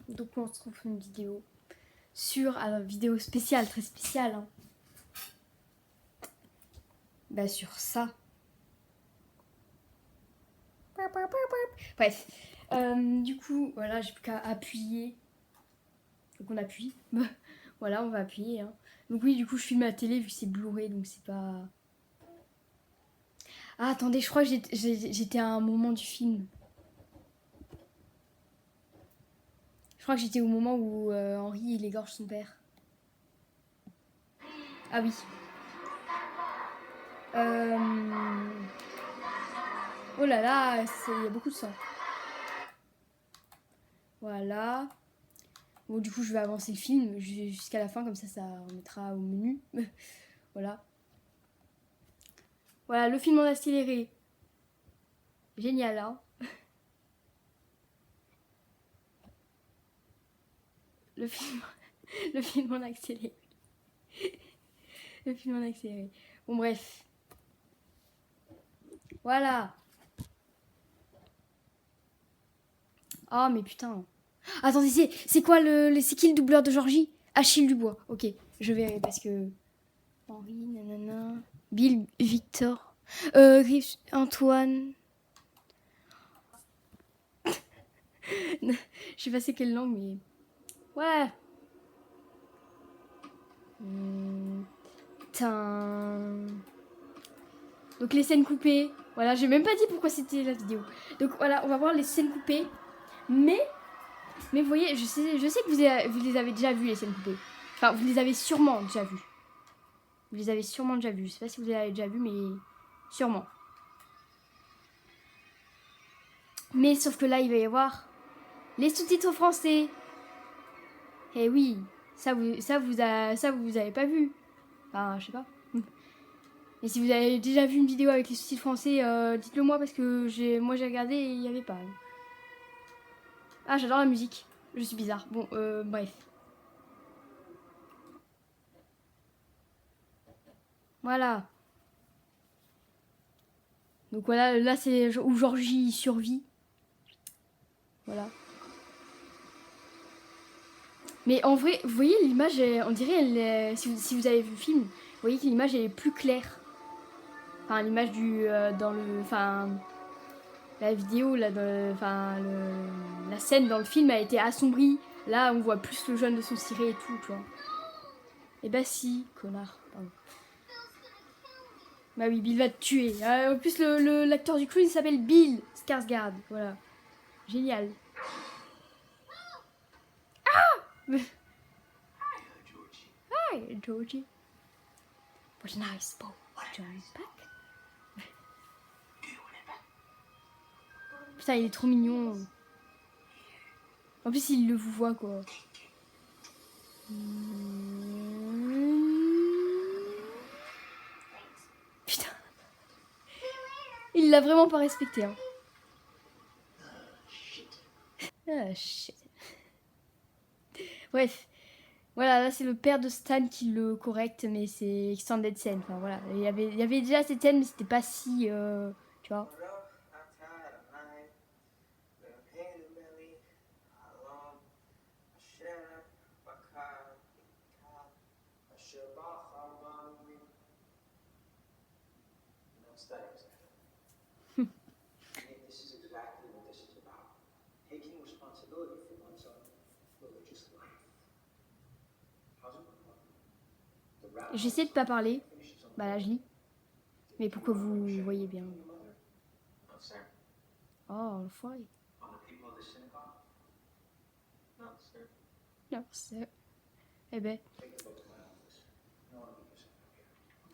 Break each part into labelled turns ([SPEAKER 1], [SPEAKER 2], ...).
[SPEAKER 1] Donc on se retrouve une vidéo sur... Alors vidéo spéciale, très spéciale. Hein. Bah sur ça. Bref. Du coup, voilà, j'ai plus qu'à appuyer. Donc on appuie. Voilà, on va appuyer. Hein. Donc oui, du coup, je filme à la télé vu que c'est Blu-ray, donc c'est pas... Ah, attendez, je crois que j'étais à un moment du film. Je crois que j'étais au moment où Henri il égorge son père. Ah oui. Oh là là, il y a beaucoup de sang. Voilà. Bon, du coup, je vais avancer le film jusqu'à la fin, comme ça remettra au menu. Voilà. Voilà, le film en accéléré. Génial, hein. Le film, le film en accéléré. Le film en accéléré. Bon, bref. Voilà. Ah, mais putain. Attendez, c'est quoi c'est qui le doubleur de Georgie? Achille Dubois. Ok, je verrai parce que... Henri, nanana... Bill, Victor... Antoine... Je sais pas c'est quelle langue, mais... Ouais. Putain. Donc les scènes coupées. Voilà, j'ai même pas dit pourquoi c'était la vidéo. Donc voilà, on va voir les scènes coupées. Mais vous voyez, je sais que vous les avez déjà vues, les scènes coupées. Enfin, vous les avez sûrement déjà vues. Vous les avez sûrement déjà vues. Je sais pas si vous les avez déjà vues, mais sûrement. Mais sauf que là, il va y avoir les sous-titres français. Eh oui, ça vous avez pas vu. Enfin, je sais pas. Et si vous avez déjà vu une vidéo avec les sous-titres français, dites-le moi parce que moi j'ai regardé et il n'y avait pas. Ah, j'adore la musique. Je suis bizarre. Bon, bref. Voilà. Donc voilà, là c'est où Georgie survit. Voilà. Mais en vrai, vous voyez l'image, on dirait, si vous avez vu le film, vous voyez que l'image est plus claire. Enfin, l'image dans le, enfin, la vidéo là, la scène dans le film a été assombrie. Là, on voit plus le jaune de son ciré et tout, tu vois. Et bah si, connard. Pardon. Bah oui, Bill va te tuer. En plus, l'acteur du clown il s'appelle Bill Skarsgård. Voilà. Génial. Ah Hi, Georgie. What a nice boat. John Pack. Putain, il est trop mignon. En plus, il le vous voit, quoi. Putain. Il l'a vraiment pas respecté, hein. Ah, shit. Bref. Voilà, là, c'est le père de Stan qui le correcte, mais c'est extended scène. Enfin, voilà. Il y avait déjà cette scène, mais c'était pas si... tu vois. J'essaie de pas parler. Bah là, je lis. Mais pour que vous voyez bien. Oh, le foie. Non, c'est... Eh ben.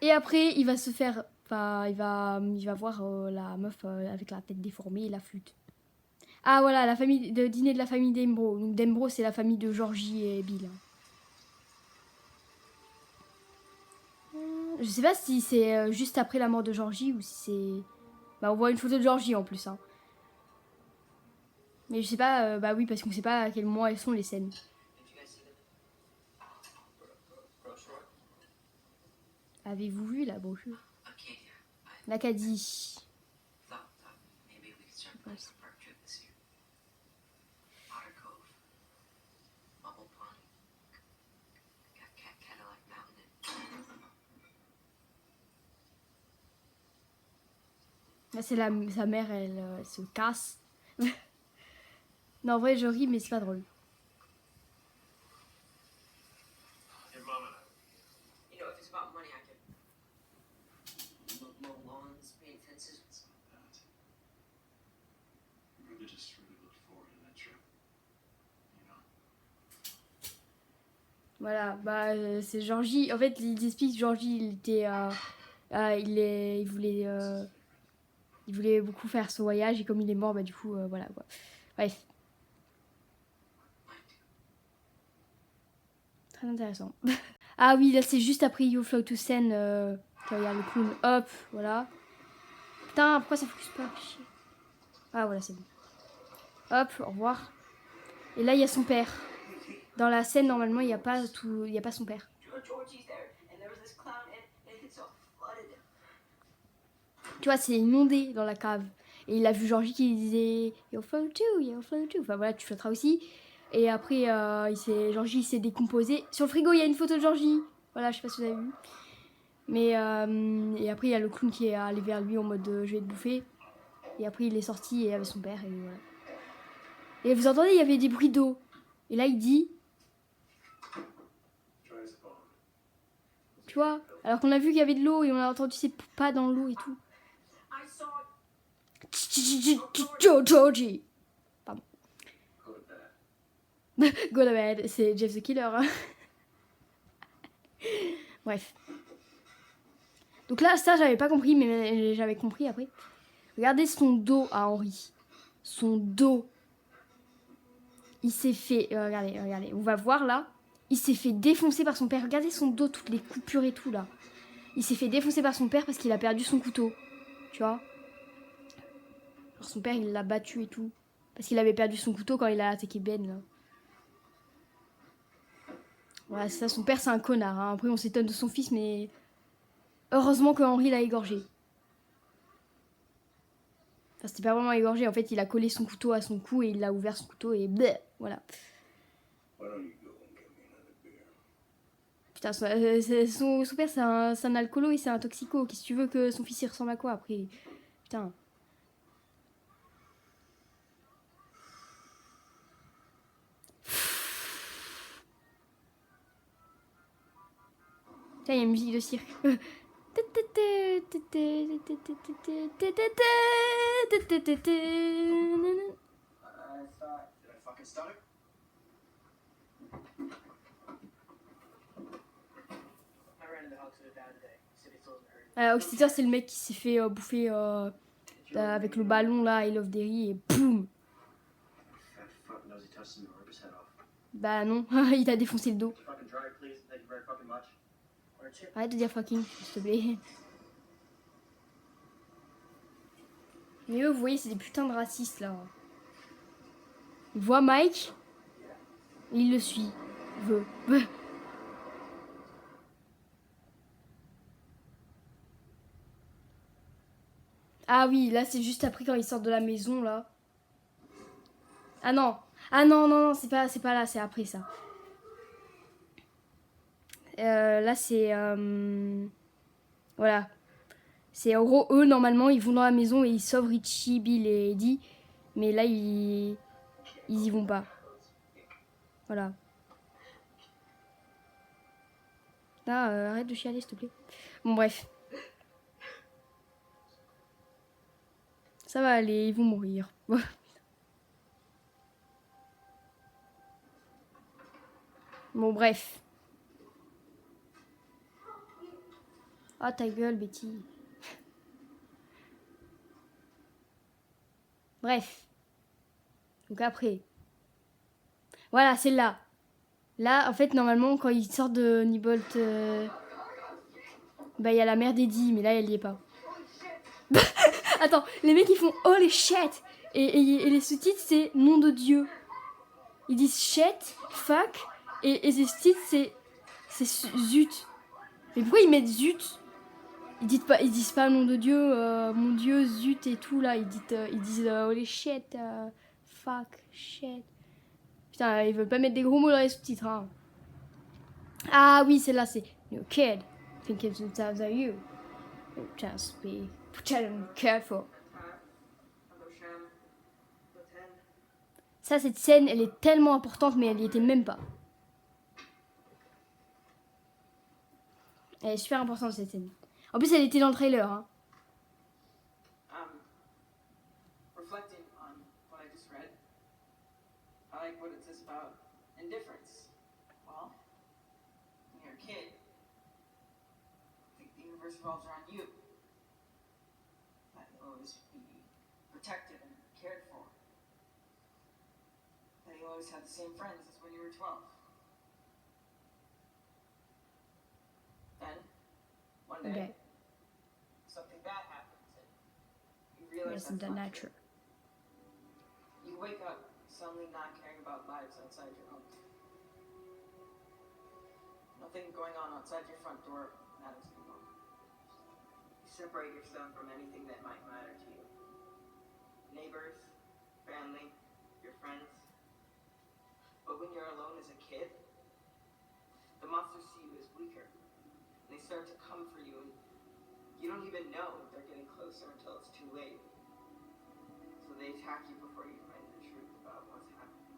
[SPEAKER 1] Et après, il va se faire... Enfin, il va voir la meuf avec la tête déformée et la flûte. Ah voilà, la famille de dîner de la famille d'Embro. Donc d'Embro, c'est la famille de Georgie et Bill. Je sais pas si c'est juste après la mort de Georgie ou si c'est... Bah on voit une photo de Georgie en plus. Hein. Mais je sais pas, bah oui, parce qu'on sait pas à quel mois elles sont les scènes. Avez-vous vu la brochure? L'Acadie. Là, c'est sa mère, elle se casse. Non, en vrai, je ris, mais c'est pas drôle.
[SPEAKER 2] Hey, Mama. You know, if it's about money, I could mow lawns, paint fences.
[SPEAKER 3] That. We really just really looked forward to that trip. You know?
[SPEAKER 1] Voilà, bah c'est Georgie. En fait, il explique que Georgie, il était, il voulait beaucoup faire ce voyage et comme il est mort, bah du coup, voilà quoi. Bref. Très intéressant. Ah oui, là c'est juste après You Flow to Sen, quand il y a le clown. Hop, voilà. Putain, pourquoi ça focus pas? Chier. Ah voilà, c'est bon. Hop, au revoir. Et là, il y a son père. Dans la scène, normalement, il n'y a pas tout, il y a pas son père. Tu vois, c'est inondé dans la cave. Et il a vu Georgie qui disait You'll float too, you'll float too. Enfin voilà, tu flotteras aussi. Et après, Georgie s'est décomposé. Sur le frigo, il y a une photo de Georgie. Voilà, je sais pas si vous avez vu. Mais et après, il y a le clown qui est allé vers lui en mode je vais te bouffer. Et après, il est sorti et il y avait son père. Et voilà. Et vous entendez, il y avait des bruits d'eau. Et là, il dit. Tu vois, alors qu'on a vu qu'il y avait de l'eau et on a entendu ses pas dans l'eau et tout. Georgie. Pardon. Go to bed. C'est Jeff the Killer. Hein. Bref. Donc là, ça, j'avais pas compris, mais j'avais compris après. Regardez son dos à Henri. Son dos. Il s'est fait... regardez, regardez. On va voir là. Il s'est fait défoncer par son père. Regardez son dos, toutes les coupures et tout là. Il s'est fait défoncer par son père parce qu'il a perdu son couteau. Tu vois. Alors son père, il l'a battu et tout. Parce qu'il avait perdu son couteau quand il a attaqué Ben là. Voilà, c'est ça. Son père, c'est un connard. Hein. Après, on s'étonne de son fils, mais... Heureusement que Henri l'a égorgé. Enfin, c'était pas vraiment égorgé. En fait, il a collé son couteau à son cou et il a ouvert son couteau et... Bleh, voilà. Putain, son père, c'est un alcoolo et c'est un toxico. Qu'est-ce que tu veux que son fils, il ressemble à quoi après? Putain. Tiens, il y a une musique de cirque. Oxytor, c'est le mec qui s'est fait bouffer avec le ballon là, I Love Derry et boum. Bah non, il t'a défoncé le dos. Arrête de dire fucking, s'il te plaît. Mais eux, vous voyez, c'est des putains de racistes là. Ils voient Mike, et il le suit. Il veut. Ah oui, là c'est juste après quand ils sortent de la maison là. Ah non. Ah non, non, non, c'est pas là, c'est après ça. Là c'est... Voilà. C'est en gros, eux normalement ils vont dans la maison et ils sauvent Richie, Bill et Eddie. Mais là ils y vont pas. Voilà. Là, arrête de chialer s'il te plaît. Bon bref. Ça va aller, ils vont mourir. Bon bref. Ah ta gueule Betty. Bref. Donc après. Voilà, c'est là. Là, en fait, normalement, quand ils sortent de Nibolt, bah il y a la mère d'Eddie, mais là, elle y est pas. Attends, les mecs, ils font « Holy shit !» et les sous-titres, c'est « Nom de Dieu ». Ils disent « shit »,« fuck », et les sous-titres, c'est « zut ». Mais pourquoi ils mettent « zut » ils disent pas « Nom de Dieu »,« Mon Dieu »,« zut » et tout, là. Ils disent « Holy shit »,« fuck »,« shit ». Putain, ils veulent pas mettre des gros mots dans les sous-titres, hein. Ah oui, celle-là, c'est New kid, thinking sometimes of you. Just be careful. Ça, cette scène, elle est tellement importante, mais elle y était même pas. Elle est super importante, cette scène. En plus, elle était dans le trailer. Hein.
[SPEAKER 4] Reflecting on what I just read, I like what it says about indifference. Well, when you're a kid, I think the universe revolves around you. That you'll always be protected and cared for. That you'll always have the same friends as when you were 12. Then, one day,
[SPEAKER 1] Okay.
[SPEAKER 4] something bad happens and you realize
[SPEAKER 1] Yes,
[SPEAKER 4] that's
[SPEAKER 1] the
[SPEAKER 4] not
[SPEAKER 1] nature.
[SPEAKER 4] true. You wake up suddenly not caring about lives outside your home. Nothing going on outside your front door matters anymore. You separate yourself from anything that might matter to you. Neighbors, family, your friends. But when you're alone as a kid, the monsters see you as weaker. And they start to come for you, and you don't even know if they're getting closer until it's too late. So they attack you before you find the truth about what's happening.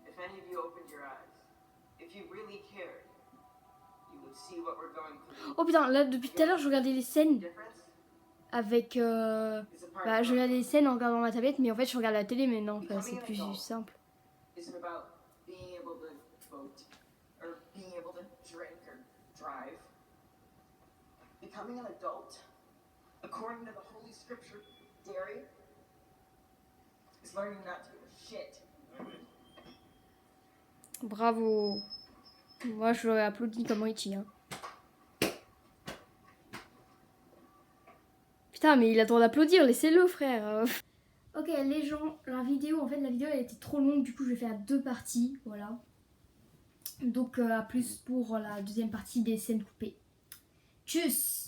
[SPEAKER 4] If any of you opened your eyes, if you really cared, you would see what we're going through.
[SPEAKER 1] Oh putain, là, depuis tout à l'heure, je regardais les scènes
[SPEAKER 4] Difference
[SPEAKER 1] avec...
[SPEAKER 4] is a part
[SPEAKER 1] Bah,
[SPEAKER 4] of
[SPEAKER 1] je regardais les scènes en regardant ma tablette, mais en fait, je regarde la télé maintenant. Enfin, c'est plus simple.
[SPEAKER 4] isn't about being able to vote or being able to drink or drive. Becoming an adult, according to the Holy Scripture, Derry, is learning not to give a shit.
[SPEAKER 1] Bravo. Moi, je l'aurais applaudi comme Richie. Hein. Putain, mais il a le droit d'applaudir, laissez-le, frère. Ok, les gens, la vidéo, elle était trop longue, du coup, je vais faire 2 parties, voilà. Donc, à plus pour la deuxième partie des scènes coupées. Tchuss!